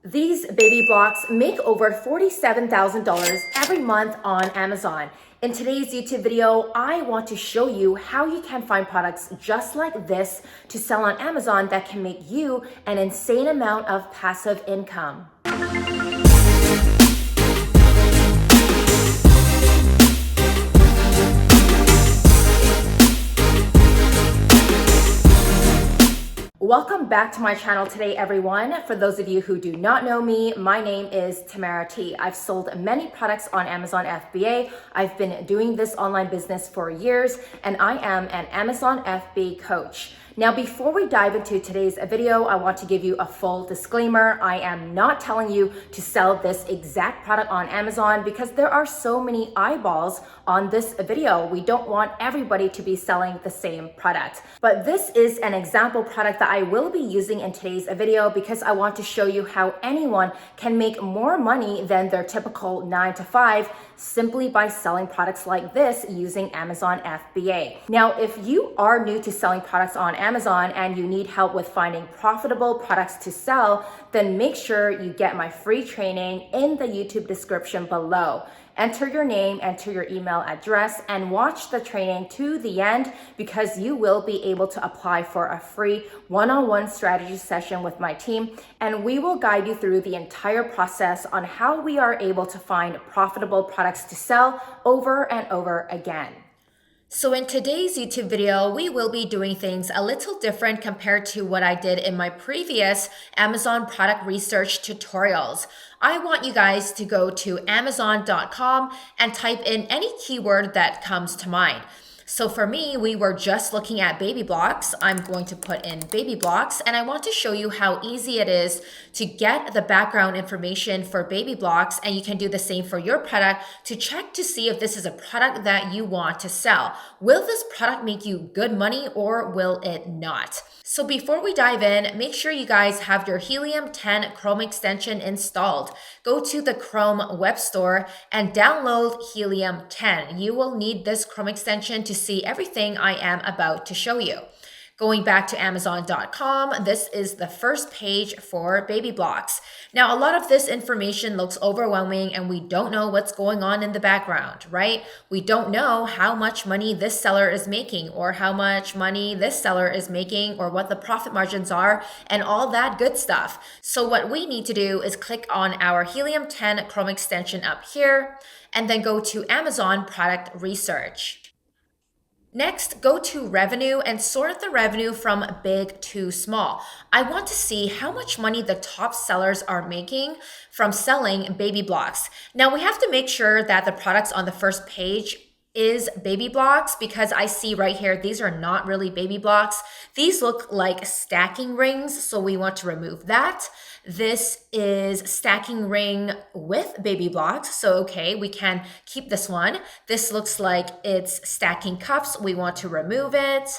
These baby blocks make over $47,000 every month on Amazon. In today's YouTube video, I want to show you how you can find products just like this to sell on Amazon that can make you an insane amount of passive income. Welcome back to my channel today, everyone. For those of you who do not know me, my name is Tamara T. I've sold many products on Amazon FBA. I've been doing this online business for years, and I am an Amazon FBA coach. Now, before we dive into today's video, I want to give you a full disclaimer. I am not telling you to sell this exact product on Amazon because there are so many eyeballs on this video. We don't want everybody to be selling the same product. But this is an example product that I will be using in today's video because I want to show you how anyone can make more money than their typical 9 to 5 simply by selling products like this using Amazon FBA. Now, if you are new to selling products on Amazon and you need help with finding profitable products to sell, then make sure you get my free training in the YouTube description below. Enter your name, enter your email address, and watch the training to the end because you will be able to apply for a free one-on-one strategy session with my team, and we will guide you through the entire process on how we are able to find profitable products to sell over and over again. So in today's YouTube video, we will be doing things a little different compared to what I did in my previous Amazon product research tutorials. I want you guys to go to Amazon.com and type in any keyword that comes to mind. So for me, we were just looking at baby blocks. I'm going to put in baby blocks, and I want to show you how easy it is to get the background information for baby blocks, and you can do the same for your product to check to see if this is a product that you want to sell. Will this product make you good money or will it not? So before we dive in, make sure you guys have your Helium 10 Chrome extension installed. Go to the Chrome web store and download Helium 10. You will need this Chrome extension to see everything I am about to show you. Going back to Amazon.com, this is the first page for baby blocks. Now, a lot of this information looks overwhelming and we don't know what's going on in the background, right? We don't know how much money this seller is making or how much money this seller is making or what the profit margins are and all that good stuff. So what we need to do is click on our Helium 10 Chrome extension up here and then go to Amazon Product Research. Next, go to revenue and sort the revenue from big to small. I want to see how much money the top sellers are making from selling baby blocks. Now, we have to make sure that the products on the first page is baby blocks because I see right here, these are not really baby blocks. These look like stacking rings, so we want to remove that. This is stacking ring with baby blocks, so okay, we can keep this one. This looks like it's stacking cups. We want to remove it.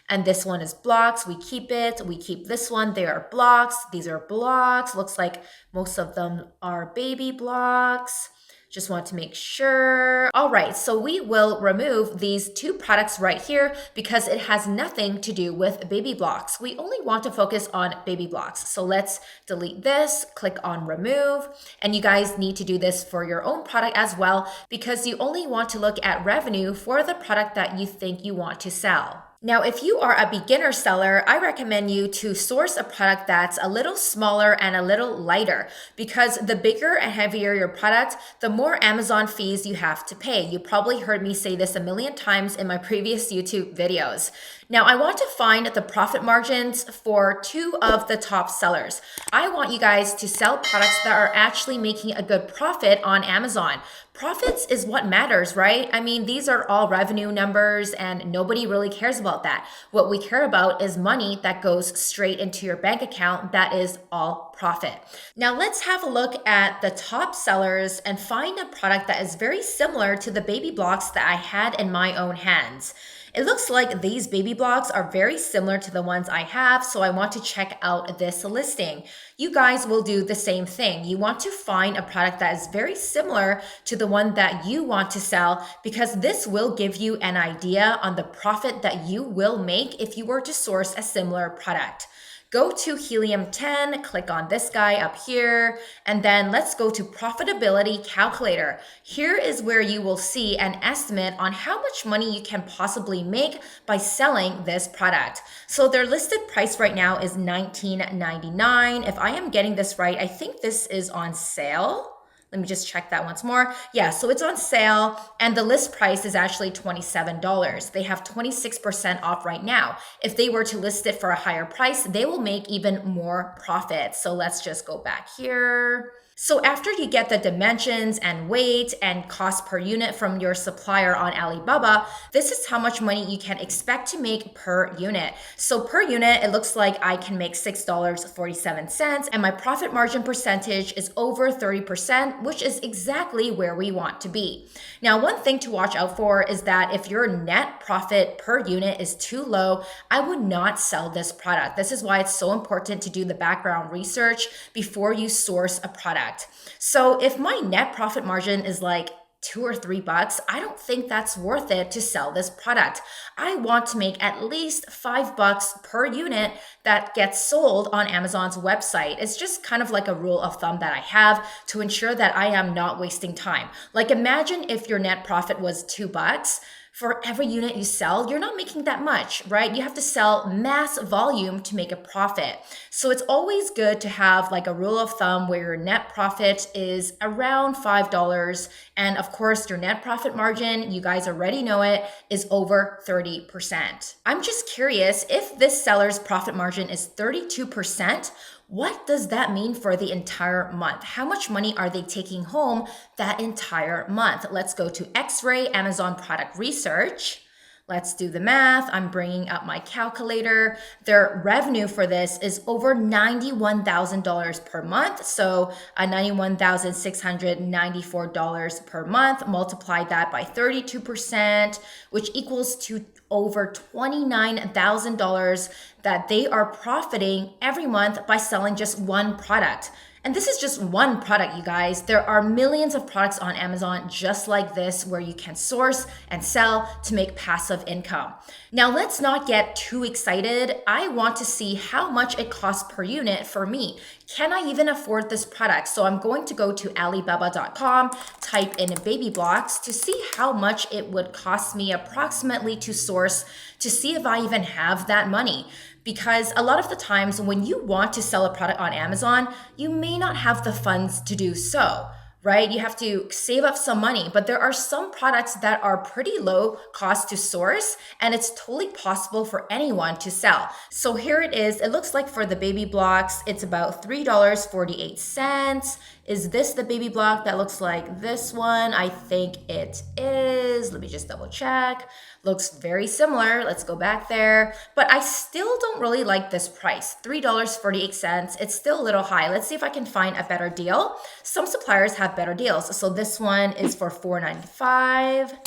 And this one is blocks. We keep it. We keep this one. They are blocks. These are blocks. Looks like most of them are baby blocks. Just want to make sure. All right, so we will remove these two products right here because it has nothing to do with baby blocks. We only want to focus on baby blocks. So let's delete this, click on remove, and you guys need to do this for your own product as well because you only want to look at revenue for the product that you think you want to sell. Now, if you are a beginner seller, I recommend you to source a product that's a little smaller and a little lighter because the bigger and heavier your product, the more Amazon fees you have to pay. You probably heard me say this a million times in my previous YouTube videos. Now, I want to find the profit margins for two of the top sellers. I want you guys to sell products that are actually making a good profit on Amazon. Profits is what matters, right? I mean, these are all revenue numbers and nobody really cares about that. What we care about is money that goes straight into your bank account. That is all profit. Now let's have a look at the top sellers and find a product that is very similar to the baby blocks that I had in my own hands. It looks like these baby blocks are very similar to the ones I have, so I want to check out this listing. You guys will do the same thing. You want to find a product that is very similar to the one that you want to sell because this will give you an idea on the profit that you will make if you were to source a similar product. Go to Helium 10, click on this guy up here, and then let's go to Profitability Calculator. Here is where you will see an estimate on how much money you can possibly make by selling this product. So their listed price right now is $19.99. If I am getting this right, I think this is on sale. Let me just check that once more. Yeah, so it's on sale and the list price is actually $27. They have 26% off right now. If they were to list it for a higher price, they will make even more profit. So let's just go back here. So after you get the dimensions and weight and cost per unit from your supplier on Alibaba, this is how much money you can expect to make per unit. So per unit, it looks like I can make $6.47 and my profit margin percentage is over 30%, which is exactly where we want to be. Now, one thing to watch out for is that if your net profit per unit is too low, I would not sell this product. This is why it's so important to do the background research before you source a product. So if my net profit margin is like $2 or $3, I don't think that's worth it to sell this product. I want to make at least $5 per unit that gets sold on Amazon's website. It's just kind of like a rule of thumb that I have to ensure that I am not wasting time. Like imagine if your net profit was $2. For every unit you sell, you're not making that much, right? You have to sell mass volume to make a profit. So it's always good to have like a rule of thumb where your net profit is around $5. And of course, your net profit margin, you guys already know it, is over 30%. I'm just curious if this seller's profit margin is 32%, what does that mean for the entire month? How much money are they taking home that entire month? Let's go to X-Ray Amazon Product Research. Let's do the math. I'm bringing up my calculator. Their revenue for this is over $91,000 per month. So $91,694 per month. Multiply that by 32%, which equals to over $29,000 that they are profiting every month by selling just one product. And this is just one product, you guys. There are millions of products on Amazon just like this where you can source and sell to make passive income. Now, let's not get too excited. I want to see how much it costs per unit for me. Can I even afford this product? So I'm going to go to Alibaba.com, type in baby blocks to see how much it would cost me approximately to source to see if I even have that money. Because a lot of the times when you want to sell a product on Amazon, you may not have the funds to do so, right? You have to save up some money, but there are some products that are pretty low cost to source and it's totally possible for anyone to sell. So here it is. It looks like for the baby blocks, it's about $3.48. Is this the baby block that looks like this one? I think it is. Let me just double check. Looks very similar. Let's go back there. But I still don't really like this price, $3.48. It's still a little high. Let's see if I can find a better deal. Some suppliers have better deals. So this one is for $4.95.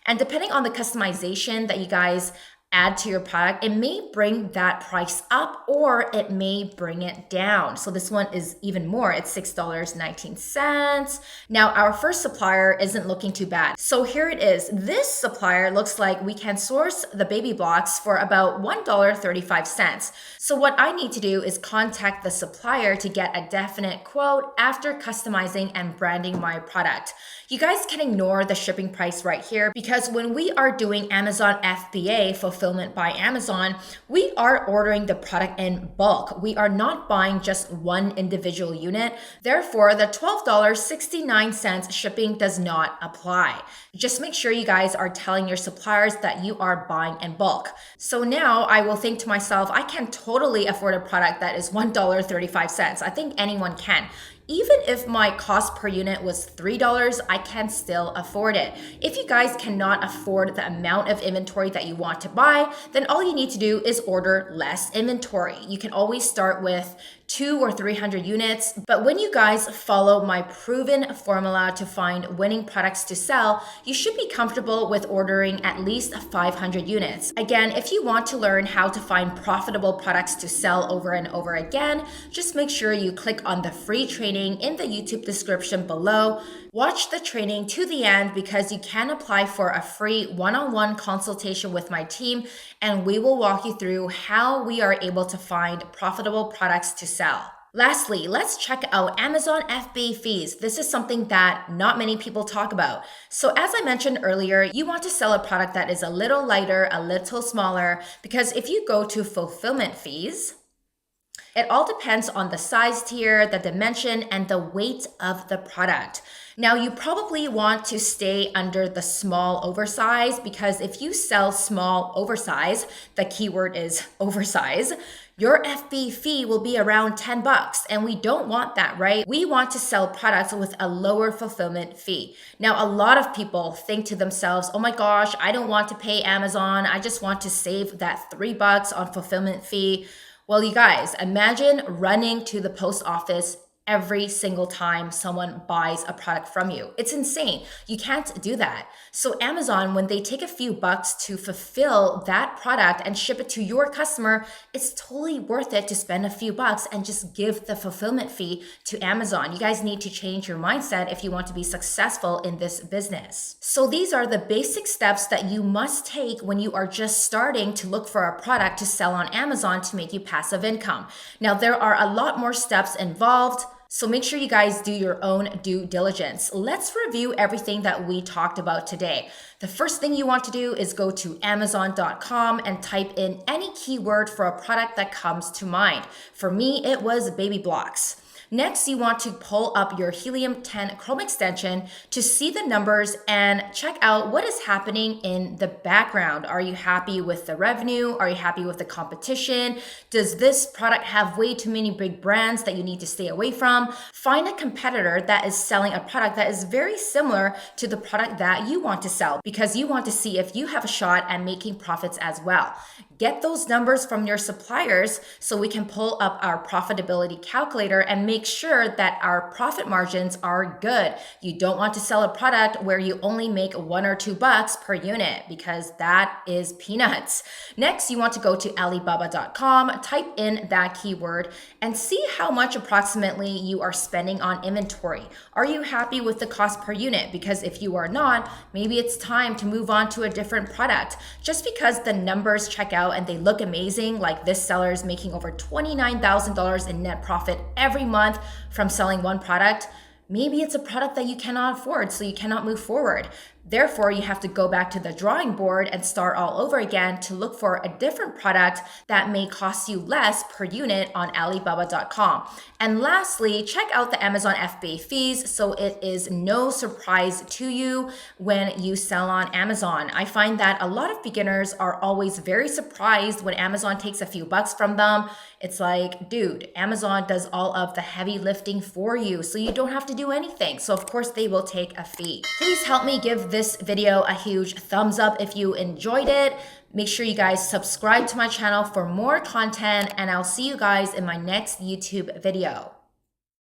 And depending on the customization that you guys add to your product, it may bring that price up or it may bring it down. So this one is even more. It's $6.19. Now our first supplier isn't looking too bad. So here it is. This supplier looks like we can source the baby blocks for about $1.35. So what I need to do is contact the supplier to get a definite quote after customizing and branding my product. You guys can ignore the shipping price right here because when we are doing Amazon FBA, fulfillment by Amazon, we are ordering the product in bulk. We are not buying just one individual unit. Therefore, the $12.69 shipping does not apply. Just make sure you guys are telling your suppliers that you are buying in bulk. So now I will think to myself, I can totally afford a product that is $1.35. I think anyone can. Even if my cost per unit was $3, I can still afford it. If you guys cannot afford the amount of inventory that you want to buy, then all you need to do is order less inventory. You can always start with 200 or 300 units. But when you guys follow my proven formula to find winning products to sell, you should be comfortable with ordering at least 500 units. Again, if you want to learn how to find profitable products to sell over and over again, just make sure you click on the free training in the YouTube description below. Watch the training to the end because you can apply for a free one-on-one consultation with my team, and we will walk you through how we are able to find profitable products to sell. Lastly, let's check out Amazon FBA fees. This is something that not many people talk about. So as I mentioned earlier, you want to sell a product that is a little lighter, a little smaller, because if you go to fulfillment fees, it all depends on the size tier, the dimension, and the weight of the product. Now, you probably want to stay under the small oversize because if you sell small oversize, the keyword is oversize, your FB fee will be around $10, and we don't want that, right? We want to sell products with a lower fulfillment fee. Now, a lot of people think to themselves, oh my gosh, I don't want to pay Amazon. I just want to save that $3 on fulfillment fee. Well, you guys, imagine running to the post office every single time someone buys a product from you. It's insane. You can't do that. So Amazon, when they take a few bucks to fulfill that product and ship it to your customer, it's totally worth it to spend a few bucks and just give the fulfillment fee to Amazon. You guys need to change your mindset if you want to be successful in this business. So these are the basic steps that you must take when you are just starting to look for a product to sell on Amazon to make you passive income. Now, there are a lot more steps involved, so make sure you guys do your own due diligence. Let's review everything that we talked about today. The first thing you want to do is go to Amazon.com and type in any keyword for a product that comes to mind. For me, it was baby blocks. Next, you want to pull up your Helium 10 Chrome extension to see the numbers and check out what is happening in the background. Are you happy with the revenue? Are you happy with the competition? Does this product have way too many big brands that you need to stay away from? Find a competitor that is selling a product that is very similar to the product that you want to sell because you want to see if you have a shot at making profits as well. Get those numbers from your suppliers so we can pull up our profitability calculator and make sure that our profit margins are good. You don't want to sell a product where you only make $1 or $2 per unit because that is peanuts. Next, you want to go to Alibaba.com, type in that keyword, and see how much approximately you are spending on inventory. Are you happy with the cost per unit? Because if you are not, maybe it's time to move on to a different product. Just because the numbers check out and they look amazing, like this seller is making over $29,000 in net profit every month from selling one product, maybe it's a product that you cannot afford, so you cannot move forward. Therefore, you have to go back to the drawing board and start all over again to look for a different product that may cost you less per unit on Alibaba.com. And lastly, check out the Amazon FBA fees so it is no surprise to you when you sell on Amazon. I find that a lot of beginners are always very surprised when Amazon takes a few bucks from them. It's like, dude, Amazon does all of the heavy lifting for you, so you don't have to do anything. So of course they will take a fee. Please help me give this video a huge thumbs up if you enjoyed it. Make sure you guys subscribe to my channel for more content, and I'll see you guys in my next YouTube video.